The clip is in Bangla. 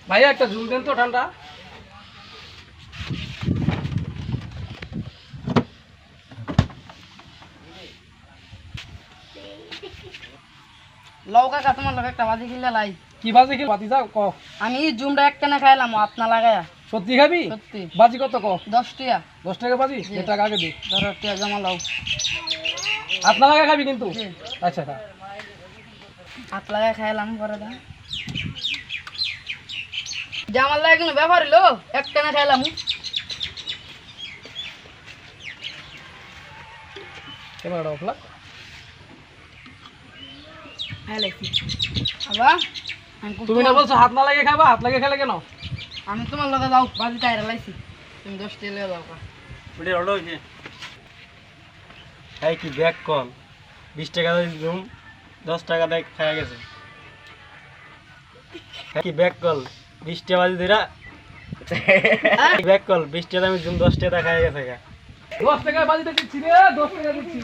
ভাইয়া একটা ঝুল দেন তো ঠান্ডা। লও কাকা তোমার লগে একটা বাজি কিনলে লাই। কি বাজি কি বাতি যাও ক। আমি জুমটা একটানে খাইলাম আপনা লাগায়া। সত্যি খাবি? সত্যি। বাজি কত ক? 10 টাকা। 10 টাকা বাজি? এ টাকা আগে দে। ধরো টাকা জমা লও। হাত না লাগা খাবি কিন্তু। জি। আচ্ছা খা। হাত লাগায় খাইলাম করে দাও। জামাল লাগে কোনো ব্যাপার হলো একটানে খাইলাম। ক্যামেরাটা অফ লাগ। খাইলাইছি। আবা তুমি না বলছো হাত না লাগে খাবা, হাত লাগে খেলে কেন? আমি তোমার লগে যাও বাজি টাইরা লাইছি। তুমি 10 টাকা লয়ে যাও কা। ওটা হলো কি এই কি ব্যাক কল 20 টাকা দিলাম 10 টাকা দেখ খায়া গেছে কি ব্যাক কল 20 টাকা বাজি দিরা ব্যাক কল 20 টাকা আমি জুম 10 টাকা খায়া গেছে 10 টাকা বাজিতে দিচ্ছি রে, 10 টাকা দিচ্ছি।